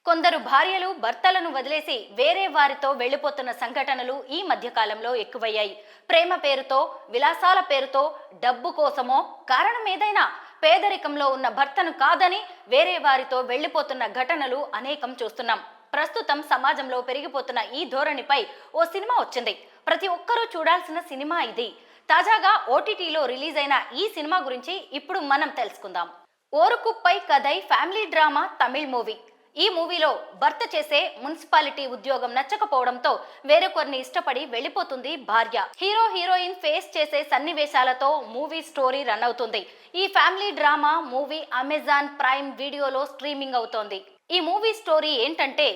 కొందరు భార్యలు భర్తలను వదిలేసి వేరే వారితో వెళ్లిపోతున్న సంఘటనలు ఈ మధ్య కాలంలో ఎక్కువయ్యాయి. ప్రేమ పేరుతో, విలాసాల పేరుతో, డబ్బు కోసమో, కారణం ఏదైనా పేదరికంలో ఉన్న భర్తను కాదని వేరే వారితో వెళ్లిపోతున్న ఘటనలు అనేకం చూస్తున్నాం. ప్రస్తుతం సమాజంలో పెరిగిపోతున్న ఈ ధోరణిపై ఓ సినిమా వచ్చింది. ప్రతి ఒక్కరూ చూడాల్సిన సినిమా ఇది. తాజాగా ఓటీటీలో రిలీజ్ అయిన ఈ సినిమా గురించి ఇప్పుడు మనం తెలుసుకుందాం. ఓరుకుప్పై Kathai family drama Tamil movie. ఈ మూవీలో భర్త చేసే మున్సిపాలిటీ ఉద్యోగం నచ్చకపోవడంతో వేరొకరిని ఇష్టపడి వెళ్లిపోతుంది భార్య. హీరో హీరోయిన్ ఫేస్ చేసే సన్నివేశాలతో మూవీ స్టోరీ రన్ అవుతుంది. ఈ family drama movie Amazon prime వీడియోలో స్ట్రీమింగ్ అవుతోంది. ఈ మూవీ స్టోరీ ఏంటంటే,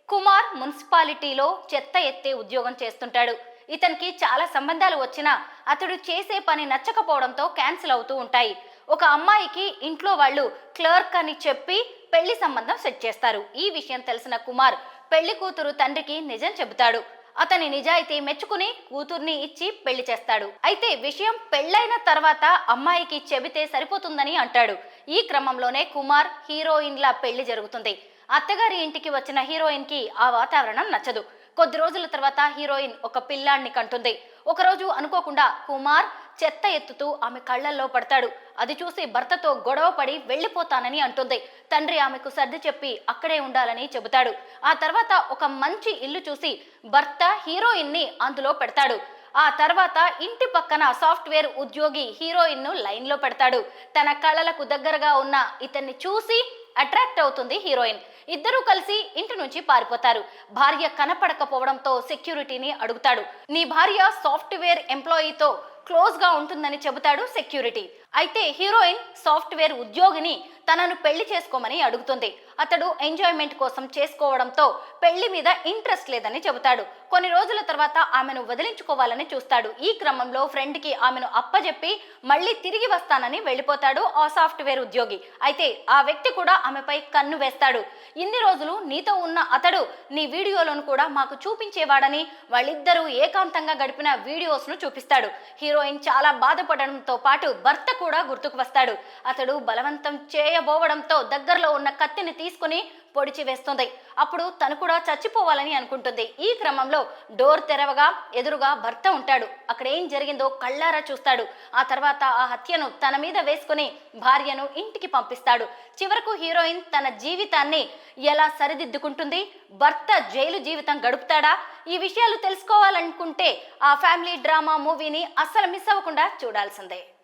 కుమార్ మున్సిపాలిటీలో చెత్త ఎత్తే ఉద్యోగం చేస్తుంటాడు. ఇతనికి చాలా సంబంధాలు వచ్చినా అతడు చేసే పని నచ్చకపోవడంతో క్యాన్సిల్ అవుతూ ఉంటాయి. ఒక అమ్మాయికి ఇంట్లో వాళ్ళు క్లర్క్ అని చెప్పి పెళ్లి సంబంధం సెట్ చేస్తారు. ఈ విషయం తెలిసిన కుమార్ పెళ్లి కూతురు తండ్రికి నిజం చెబుతాడు. అతని నిజాయితీ మెచ్చుకుని కూతుర్ని ఇచ్చి పెళ్లి చేస్తాడు. అయితే విషయం పెళ్లైన తర్వాత అమ్మాయికి చెబితే సరిపోతుందని అంటాడు. ఈ క్రమంలోనే కుమార్ హీరోయిన్ల పెళ్లి జరుగుతుంది. అత్తగారి ఇంటికి వచ్చిన హీరోయిన్ కి ఆ వాతావరణం నచ్చదు. కొద్ది రోజుల తర్వాత హీరోయిన్ ఒక పిల్లాడిని కంటుంది. ఒకరోజు అనుకోకుండా కుమార్ చెత్త ఎత్తుతూ ఆమె కళ్లల్లో పడతాడు. అది చూసి భర్తతో గొడవ పడి వెళ్లిపోతానని అంటుంది. తండ్రి ఆమెకు సర్ది చెప్పి అక్కడే ఉండాలని చెబుతాడు. ఆ తర్వాత ఒక మంచి ఇల్లు చూసి భర్త హీరోయిన్ ని అందులో పెడతాడు. ఆ తర్వాత ఇంటి పక్కన సాఫ్ట్వేర్ ఉద్యోగి హీరోయిన్ ను లైన్ లో పెడతాడు. తన కళలకు దగ్గరగా ఉన్న ఇతన్ని చూసి అట్రాక్ట్ అవుతుంది హీరోయిన్. ఇద్దరూ కలిసి ఇంటి నుంచి పారిపోతారు. భార్య కనపడకపోవడంతో సెక్యూరిటీని అడుగుతాడు. నీ భార్య సాఫ్ట్వేర్ ఎంప్లాయీతో క్లోజ్ గా ఉంటుందని చెబుతాడు సెక్యూరిటీ. అయితే హీరోయిన్ సాఫ్ట్వేర్ ఉద్యోగిని తనను పెళ్లి చేసుకోమని అడుగుతుంది. అతడు ఎంజాయ్మెంట్ కోసం చేసుకోవడంతో పెళ్లి మీద ఇంట్రెస్ట్ లేదని చెబుతాడు. కొన్ని రోజుల తర్వాత ఆమెను వదిలించుకోవాలని చూస్తాడు. ఈ క్రమంలో ఫ్రెండ్ కి ఆమెను అప్పజెప్పి మళ్ళీ తిరిగి వస్తానని వెళ్లిపోతాడు ఆ సాఫ్ట్వేర్ ఉద్యోగి. అయితే ఆ వ్యక్తి కూడా ఆమెపై కన్ను వేస్తాడు. ఇన్ని రోజులు నీతో ఉన్న అతడు నీ వీడియోలను కూడా మాకు చూపించేవాడని వాళ్ళిద్దరూ ఏకాంతంగా గడిపిన వీడియోస్ ను చూపిస్తాడు. హీరోయిన్ చాలా బాధపడడంతో పాటు భర్త కూడా గుర్తుకు వస్తాడు. అతడు బలవంతం చేయబోవడంతో దగ్గరలో ఉన్న కత్తిని తీసుకుని పొడిచి వేస్తుంది. అప్పుడు తను కూడా చచ్చిపోవాలని అనుకుంటుంది. ఈ క్రమంలో డోర్ తెరవగా ఎదురుగా భర్త ఉంటాడు. అక్కడ ఏం జరిగిందో కళ్ళారా చూస్తాడు. ఆ తర్వాత ఆ హత్యను తన మీద వేసుకుని భార్యను ఇంటికి పంపిస్తాడు. చివరకు హీరోయిన్ తన జీవితాన్ని ఎలా సరిదిద్దుకుంటుంది? భర్త జైలు జీవితం గడుపుతాడా? ఈ విషయాలు తెలుసుకోవాలనుకుంటే ఆ ఫ్యామిలీ డ్రామా మూవీని అస్సలు మిస్ అవ్వకుండా చూడాల్సిందే.